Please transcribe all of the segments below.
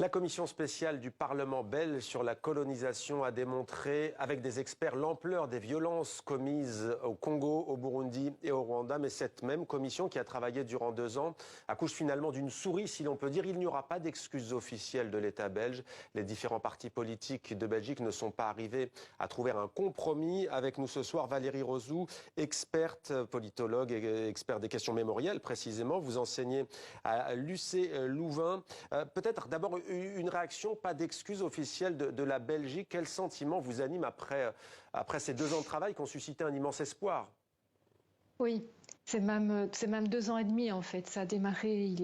La commission spéciale du Parlement belge sur la colonisation a démontré avec des experts l'ampleur des violences commises au Congo, au Burundi et au Rwanda. Mais cette même commission qui a travaillé durant 2 ans accouche finalement d'une souris, si l'on peut dire. Il n'y aura pas d'excuses officielles de l'État belge. Les différents partis politiques de Belgique ne sont pas arrivés à trouver un compromis. Avec nous ce soir, Valérie Rozou, experte, politologue et experte des questions mémorielles précisément. Vous enseignez à l'UC Louvain. Peut-être d'abord une réaction, pas d'excuses officielles de la Belgique. Quel sentiment vous anime après ces 2 ans de travail qui ont suscité un immense espoir? Oui, c'est même 2 ans et demi en fait. Ça a démarré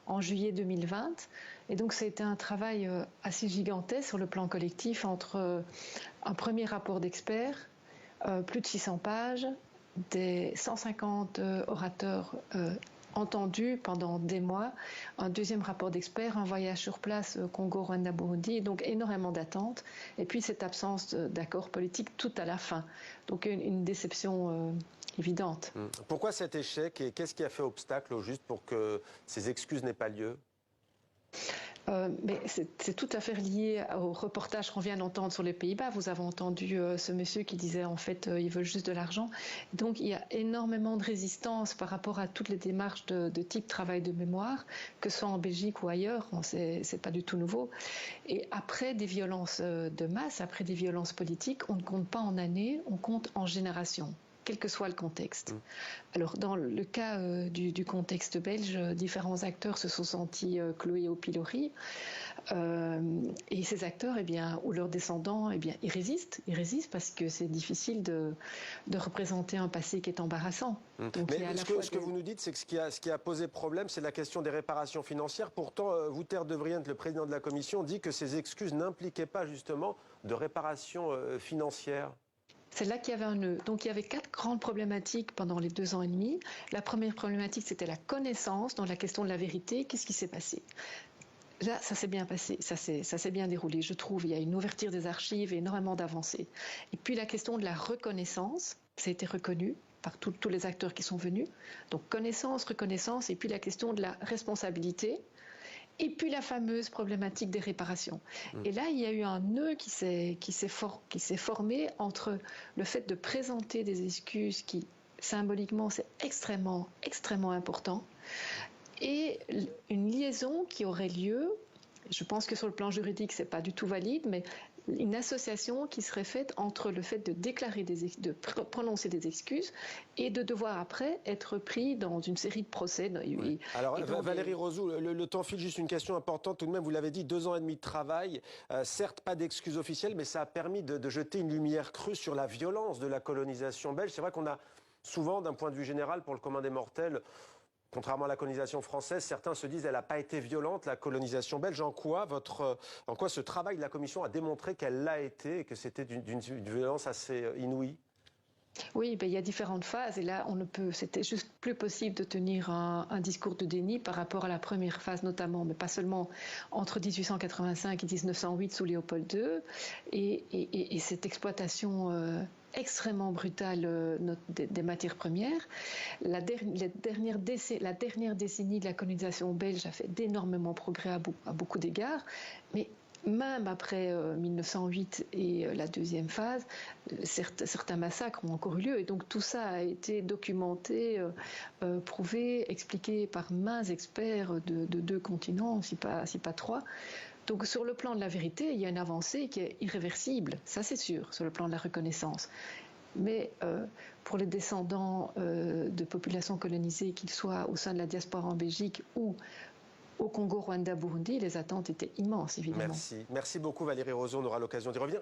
en juillet 2020. Et donc ça a été un travail assez gigantesque sur le plan collectif entre un premier rapport d'experts, plus de 600 pages, des 150 orateurs entendus pendant des mois, un deuxième rapport d'experts, un voyage sur place Congo, Rwanda, Burundi, donc énormément d'attentes, et puis cette absence d'accord politique tout à la fin. Donc une déception évidente. Pourquoi cet échec et qu'est-ce qui a fait obstacle au juste pour que ces excuses n'aient pas lieu? Mais c'est tout à fait lié au reportage qu'on vient d'entendre sur les Pays-Bas. Vous avez entendu ce monsieur qui disait en fait ils veulent juste de l'argent. Donc il y a énormément de résistance par rapport à toutes les démarches de type travail de mémoire, que ce soit en Belgique ou ailleurs. C'est pas du tout nouveau. Et après des violences de masse, après des violences politiques, on ne compte pas en années, on compte en générations, quel que soit le contexte. Alors, dans le cas du contexte belge, différents acteurs se sont sentis cloués au pilori. Et ces acteurs, eh bien, ou leurs descendants, eh bien, ils résistent parce que c'est difficile de représenter un passé qui est embarrassant. Donc, mais ce que vous nous dites, c'est que ce qui a posé problème, c'est la question des réparations financières. Pourtant, Wouter de Vriend, le président de la commission, dit que ces excuses n'impliquaient pas justement de réparations financières. C'est là qu'il y avait un nœud. Donc il y avait 4 grandes problématiques pendant les 2 ans et demi. La première problématique, c'était la connaissance, dans la question de la vérité. Qu'est-ce qui s'est passé? Là, ça s'est bien passé, ça s'est bien déroulé, je trouve. Il y a une ouverture des archives et énormément d'avancées. Et puis la question de la reconnaissance, ça a été reconnu par tous les acteurs qui sont venus. Donc connaissance, reconnaissance, et puis la question de la responsabilité. Et puis la fameuse problématique des réparations. Et là, il y a eu un nœud qui s'est formé entre le fait de présenter des excuses qui, symboliquement, c'est extrêmement, extrêmement important, et une liaison qui aurait lieu. Je pense que sur le plan juridique, c'est pas du tout valide, mais une association qui serait faite entre le fait de déclarer de prononcer des excuses et de devoir après être pris dans une série de procès. Oui. Alors, Valérie Rozou, le temps file, juste une question importante tout de même. Vous l'avez dit, 2 ans et demi de travail. Certes, pas d'excuses officielles, mais ça a permis de jeter une lumière crue sur la violence de la colonisation belge. C'est vrai qu'on a souvent, d'un point de vue général, pour le commun des mortels, contrairement à la colonisation française, certains se disent qu'elle n'a pas été violente, la colonisation belge. En quoi ce travail de la Commission a démontré qu'elle l'a été et que c'était d'une violence assez inouïe? Oui, ben, il y a différentes phases et là, c'était juste plus possible de tenir un discours de déni par rapport à la première phase notamment, mais pas seulement entre 1885 et 1908 sous Léopold II et cette exploitation extrêmement brutale des matières premières. La dernière décennie de la colonisation belge a fait d'énormément progrès à beaucoup d'égards, mais même après 1908 et la deuxième phase, certains massacres ont encore eu lieu. Et donc tout ça a été documenté, prouvé, expliqué par maints experts de 2 continents, si pas 3. Donc sur le plan de la vérité, il y a une avancée qui est irréversible, ça c'est sûr, sur le plan de la reconnaissance. Mais pour les descendants de populations colonisées, qu'ils soient au sein de la diaspora en Belgique ou au Congo, Rwanda, Burundi, les attentes étaient immenses, évidemment. Merci beaucoup Valérie Rozou, on aura l'occasion d'y revenir.